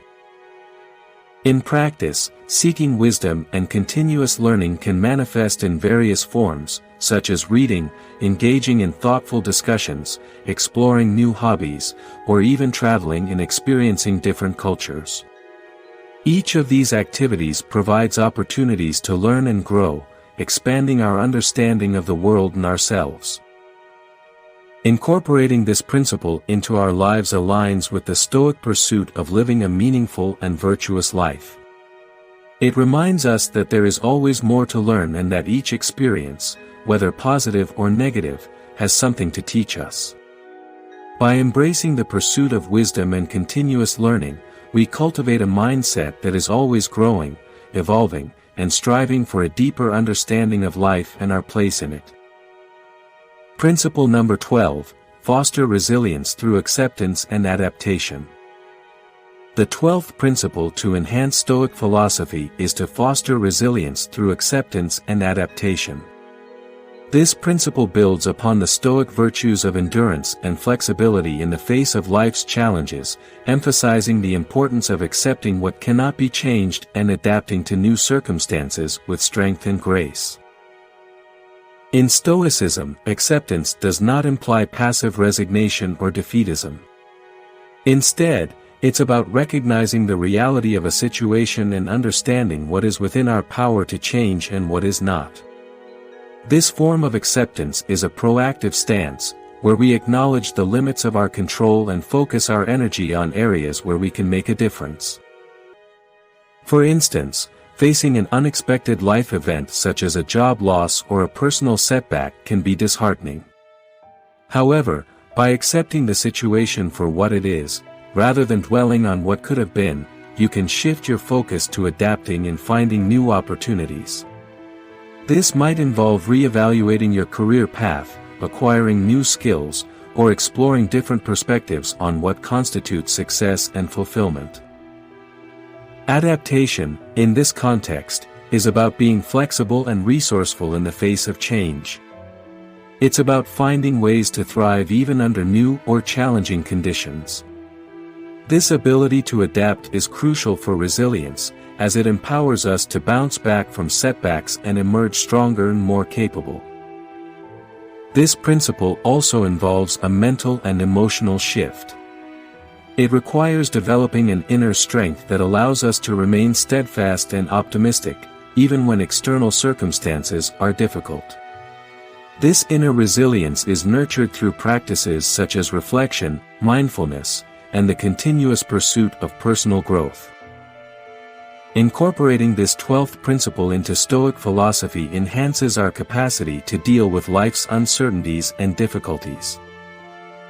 In practice, seeking wisdom and continuous learning can manifest in various forms, such as reading, engaging in thoughtful discussions, exploring new hobbies, or even traveling and experiencing different cultures. Each of these activities provides opportunities to learn and grow, expanding our understanding of the world and ourselves. Incorporating this principle into our lives aligns with the Stoic pursuit of living a meaningful and virtuous life. It reminds us that there is always more to learn and that each experience, whether positive or negative, has something to teach us. By embracing the pursuit of wisdom and continuous learning, we cultivate a mindset that is always growing, evolving, and striving for a deeper understanding of life and our place in it. Principle number 12: foster resilience through acceptance and adaptation. The 12th principle to enhance Stoic philosophy is to foster resilience through acceptance and adaptation. This principle builds upon the Stoic virtues of endurance and flexibility in the face of life's challenges, emphasizing the importance of accepting what cannot be changed and adapting to new circumstances with strength and grace. In Stoicism, acceptance does not imply passive resignation or defeatism. Instead, it's about recognizing the reality of a situation and understanding what is within our power to change and what is not. This form of acceptance is a proactive stance, where we acknowledge the limits of our control and focus our energy on areas where we can make a difference. For instance, facing an unexpected life event such as a job loss or a personal setback can be disheartening. However, by accepting the situation for what it is, rather than dwelling on what could have been, you can shift your focus to adapting and finding new opportunities. This might involve re-evaluating your career path, acquiring new skills, or exploring different perspectives on what constitutes success and fulfillment. Adaptation, in this context, is about being flexible and resourceful in the face of change. It's about finding ways to thrive even under new or challenging conditions. This ability to adapt is crucial for resilience, as it empowers us to bounce back from setbacks and emerge stronger and more capable. This principle also involves a mental and emotional shift. It requires developing an inner strength that allows us to remain steadfast and optimistic, even when external circumstances are difficult. This inner resilience is nurtured through practices such as reflection, mindfulness, and the continuous pursuit of personal growth. Incorporating this 12th principle into Stoic philosophy enhances our capacity to deal with life's uncertainties and difficulties.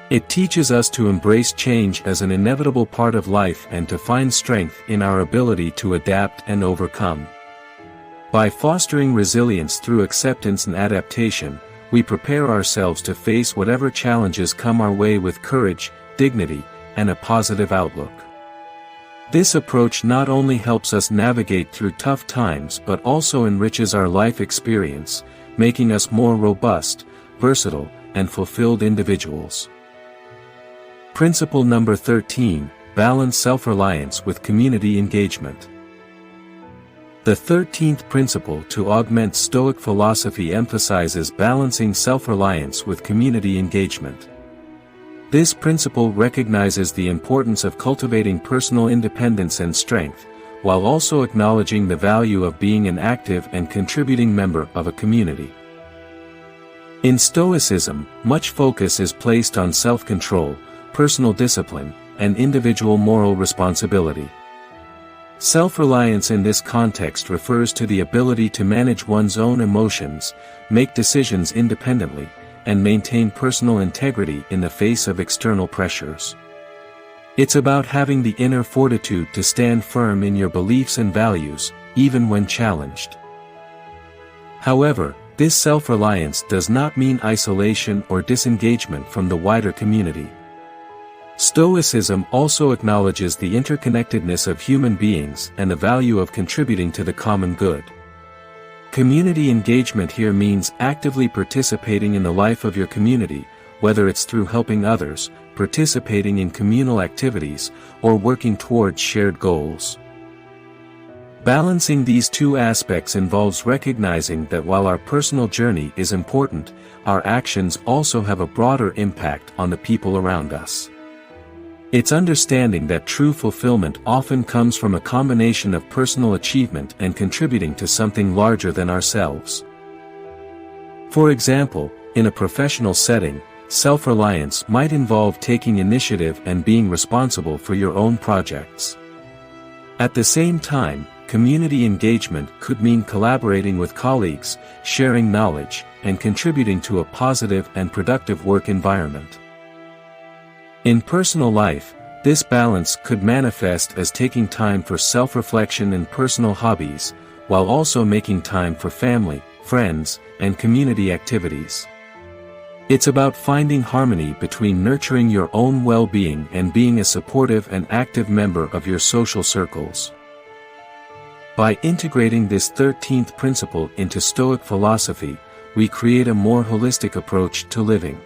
It teaches us to embrace change as an inevitable part of life and to find strength in our ability to adapt and overcome. By fostering resilience through acceptance and adaptation, we prepare ourselves to face whatever challenges come our way with courage, dignity, and a positive outlook. This approach not only helps us navigate through tough times but also enriches our life experience, making us more robust, versatile, and fulfilled individuals. Principle number 13, balance self-reliance with community engagement. The 13th principle to augment Stoic philosophy emphasizes balancing self-reliance with community engagement. This principle recognizes the importance of cultivating personal independence and strength, while also acknowledging the value of being an active and contributing member of a community. In Stoicism, much focus is placed on self-control, personal discipline, and individual moral responsibility. Self-reliance in this context refers to the ability to manage one's own emotions, make decisions independently, and maintain personal integrity in the face of external pressures. It's about having the inner fortitude to stand firm in your beliefs and values, even when challenged. However, this self-reliance does not mean isolation or disengagement from the wider community. Stoicism also acknowledges the interconnectedness of human beings and the value of contributing to the common good. Community engagement here means actively participating in the life of your community, whether it's through helping others, participating in communal activities, or working towards shared goals. Balancing these two aspects involves recognizing that while our personal journey is important, our actions also have a broader impact on the people around us. It's understanding that true fulfillment often comes from a combination of personal achievement and contributing to something larger than ourselves. For example, in a professional setting, self-reliance might involve taking initiative and being responsible for your own projects. At the same time, community engagement could mean collaborating with colleagues, sharing knowledge, and contributing to a positive and productive work environment. In personal life, this balance could manifest as taking time for self-reflection and personal hobbies, while also making time for family, friends, and community activities. It's about finding harmony between nurturing your own well-being and being a supportive and active member of your social circles. By integrating this 13th principle into Stoic philosophy, we create a more holistic approach to living.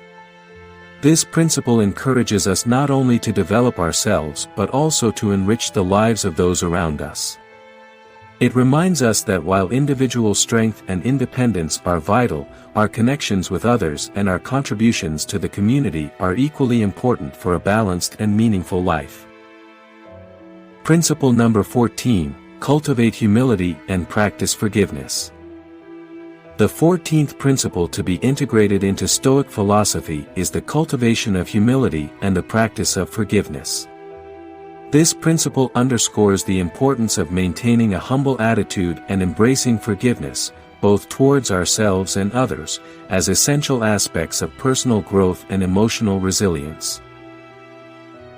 This principle encourages us not only to develop ourselves but also to enrich the lives of those around us. It reminds us that while individual strength and independence are vital, our connections with others and our contributions to the community are equally important for a balanced and meaningful life. Principle number 14, cultivate humility and practice forgiveness. The 14th principle to be integrated into Stoic philosophy is the cultivation of humility and the practice of forgiveness. This principle underscores the importance of maintaining a humble attitude and embracing forgiveness, both towards ourselves and others, as essential aspects of personal growth and emotional resilience.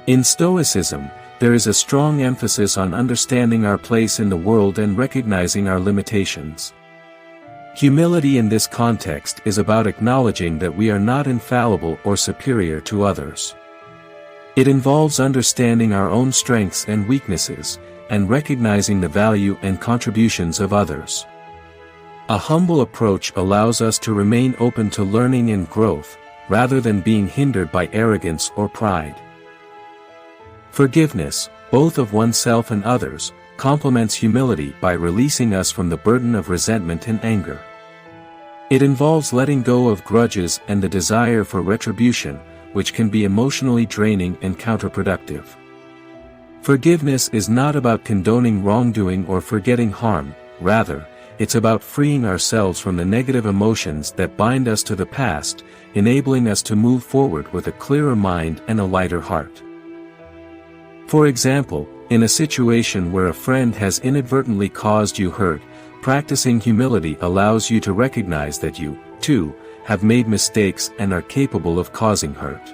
In Stoicism, there is a strong emphasis on understanding our place in the world and recognizing our limitations. Humility in this context is about acknowledging that we are not infallible or superior to others. It involves understanding our own strengths and weaknesses, and recognizing the value and contributions of others. A humble approach allows us to remain open to learning and growth, rather than being hindered by arrogance or pride. Forgiveness, both of oneself and others, complements humility by releasing us from the burden of resentment and anger. It involves letting go of grudges and the desire for retribution, which can be emotionally draining and counterproductive. Forgiveness is not about condoning wrongdoing or forgetting harm, rather, it's about freeing ourselves from the negative emotions that bind us to the past, enabling us to move forward with a clearer mind and a lighter heart. For example, in a situation where a friend has inadvertently caused you hurt, practicing humility allows you to recognize that you, too, have made mistakes and are capable of causing hurt.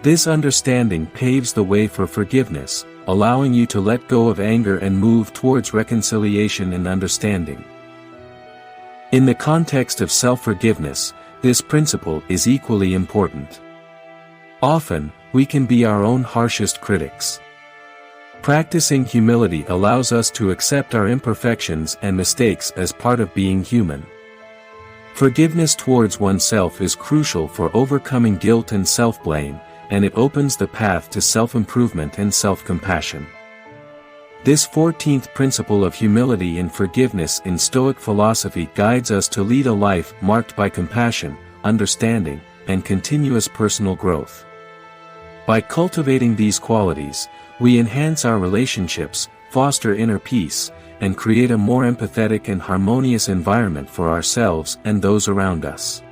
This understanding paves the way for forgiveness, allowing you to let go of anger and move towards reconciliation and understanding. In the context of self-forgiveness, this principle is equally important. Often, we can be our own harshest critics. Practicing humility allows us to accept our imperfections and mistakes as part of being human. Forgiveness towards oneself is crucial for overcoming guilt and self-blame, and it opens the path to self-improvement and self-compassion. This 14th principle of humility and forgiveness in Stoic philosophy guides us to lead a life marked by compassion, understanding, and continuous personal growth. By cultivating these qualities, we enhance our relationships, foster inner peace, and create a more empathetic and harmonious environment for ourselves and those around us.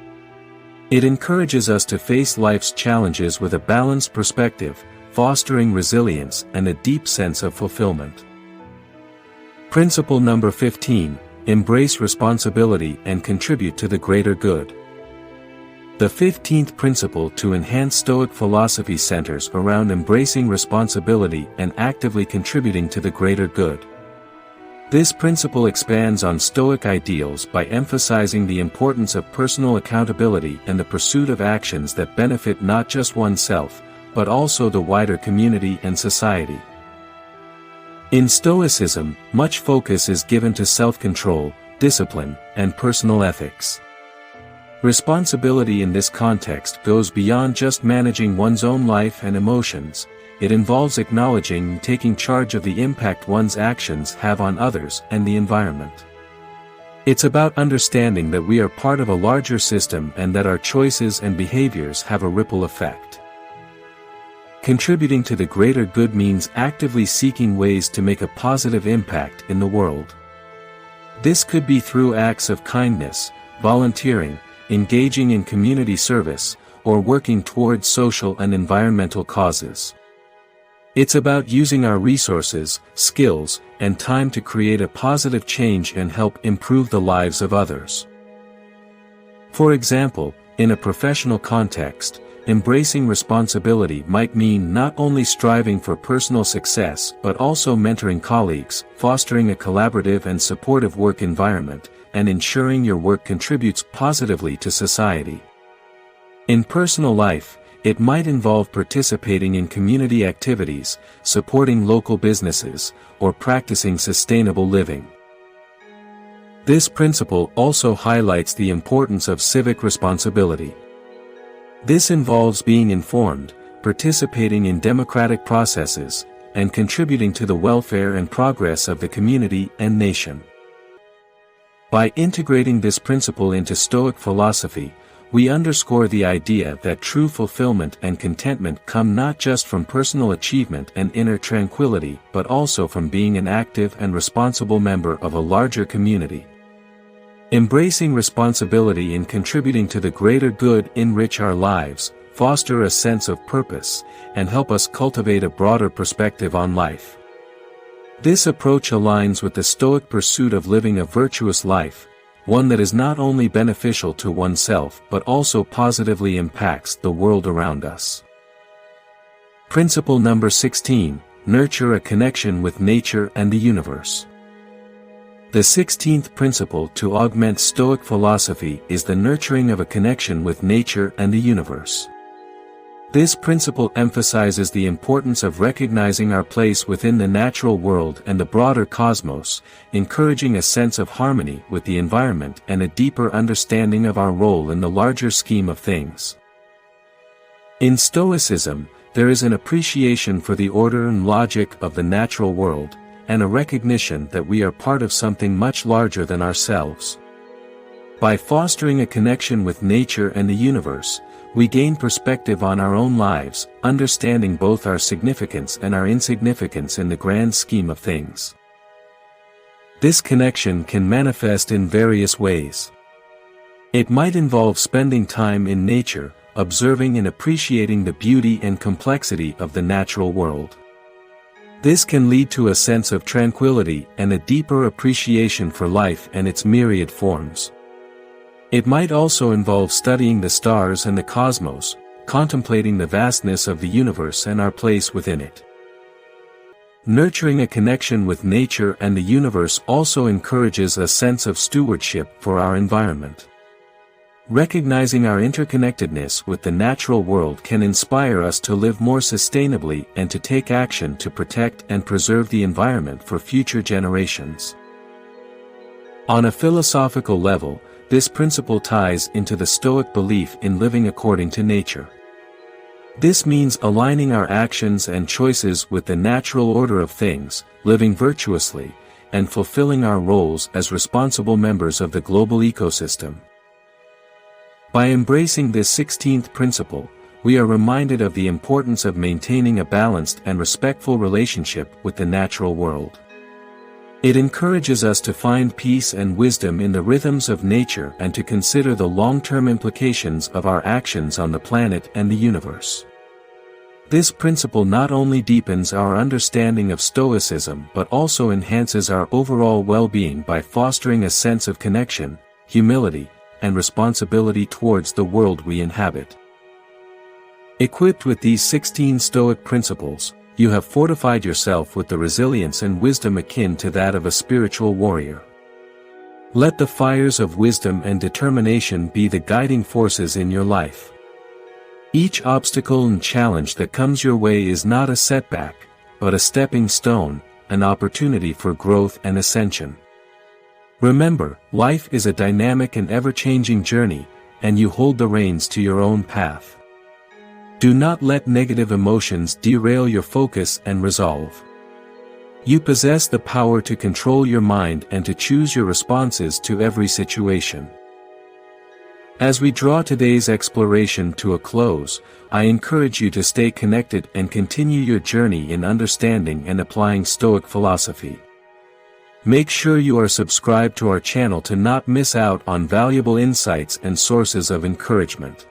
It encourages us to face life's challenges with a balanced perspective, fostering resilience and a deep sense of fulfillment. Principle number 15, embrace responsibility and contribute to the greater good. The 15th principle to enhance Stoic philosophy centers around embracing responsibility and actively contributing to the greater good. This principle expands on Stoic ideals by emphasizing the importance of personal accountability and the pursuit of actions that benefit not just oneself, but also the wider community and society. In Stoicism, much focus is given to self-control, discipline, and personal ethics. Responsibility in this context goes beyond just managing one's own life and emotions. It involves acknowledging and taking charge of the impact one's actions have on others and the environment. It's about understanding that we are part of a larger system and that our choices and behaviors have a ripple effect. Contributing to the greater good means actively seeking ways to make a positive impact in the world. This could be through acts of kindness, volunteering, engaging in community service, or working towards social and environmental causes. It's about using our resources, skills, and time to create a positive change and help improve the lives of others. For example, in a professional context, embracing responsibility might mean not only striving for personal success but also mentoring colleagues, fostering a collaborative and supportive work environment, and ensuring your work contributes positively to society. In personal life, it might involve participating in community activities, supporting local businesses, or practicing sustainable living. This principle also highlights the importance of civic responsibility. This involves being informed, participating in democratic processes, and contributing to the welfare and progress of the community and nation. By integrating this principle into Stoic philosophy, we underscore the idea that true fulfillment and contentment come not just from personal achievement and inner tranquility but also from being an active and responsible member of a larger community. Embracing responsibility and contributing to the greater good enrich our lives, foster a sense of purpose, and help us cultivate a broader perspective on life. This approach aligns with the Stoic pursuit of living a virtuous life, one that is not only beneficial to oneself but also positively impacts the world around us. Principle number 16, nurture a connection with nature and the universe. The 16th principle to augment Stoic philosophy is the nurturing of a connection with nature and the universe. This principle emphasizes the importance of recognizing our place within the natural world and the broader cosmos, encouraging a sense of harmony with the environment and a deeper understanding of our role in the larger scheme of things. In Stoicism, there is an appreciation for the order and logic of the natural world, and a recognition that we are part of something much larger than ourselves. By fostering a connection with nature and the universe, we gain perspective on our own lives, understanding both our significance and our insignificance in the grand scheme of things. This connection can manifest in various ways. It might involve spending time in nature, observing and appreciating the beauty and complexity of the natural world. This can lead to a sense of tranquility and a deeper appreciation for life and its myriad forms. It might also involve studying the stars and the cosmos, contemplating the vastness of the universe and our place within it. Nurturing a connection with nature and the universe also encourages a sense of stewardship for our environment. Recognizing our interconnectedness with the natural world can inspire us to live more sustainably and to take action to protect and preserve the environment for future generations. On a philosophical level, this principle ties into the Stoic belief in living according to nature. This means aligning our actions and choices with the natural order of things, living virtuously, and fulfilling our roles as responsible members of the global ecosystem. By embracing this 16th principle, we are reminded of the importance of maintaining a balanced and respectful relationship with the natural world. It encourages us to find peace and wisdom in the rhythms of nature and to consider the long-term implications of our actions on the planet and the universe. This principle not only deepens our understanding of Stoicism but also enhances our overall well-being by fostering a sense of connection, humility, and responsibility towards the world we inhabit. Equipped with these 16 Stoic principles, you have fortified yourself with the resilience and wisdom akin to that of a spiritual warrior. Let the fires of wisdom and determination be the guiding forces in your life. Each obstacle and challenge that comes your way is not a setback, but a stepping stone, an opportunity for growth and ascension. Remember, life is a dynamic and ever-changing journey, and you hold the reins to your own path. Do not let negative emotions derail your focus and resolve. You possess the power to control your mind and to choose your responses to every situation. As we draw today's exploration to a close, I encourage you to stay connected and continue your journey in understanding and applying Stoic philosophy. Make sure you are subscribed to our channel to not miss out on valuable insights and sources of encouragement.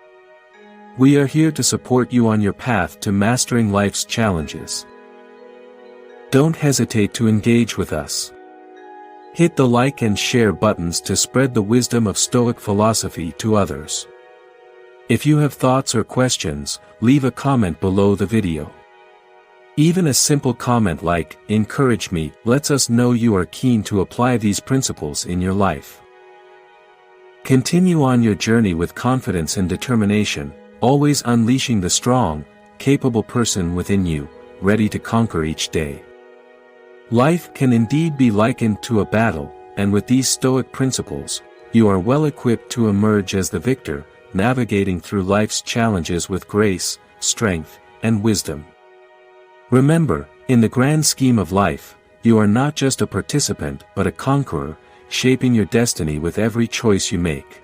We are here to support you on your path to mastering life's challenges. Don't hesitate to engage with us. Hit the like and share buttons to spread the wisdom of Stoic philosophy to others. If you have thoughts or questions, leave a comment below the video. Even a simple comment like, "Encourage me," lets us know you are keen to apply these principles in your life. Continue on your journey with confidence and determination, always unleashing the strong, capable person within you, ready to conquer each day. Life can indeed be likened to a battle, and with these Stoic principles, you are well equipped to emerge as the victor, navigating through life's challenges with grace, strength, and wisdom. Remember, in the grand scheme of life, you are not just a participant but a conqueror, shaping your destiny with every choice you make.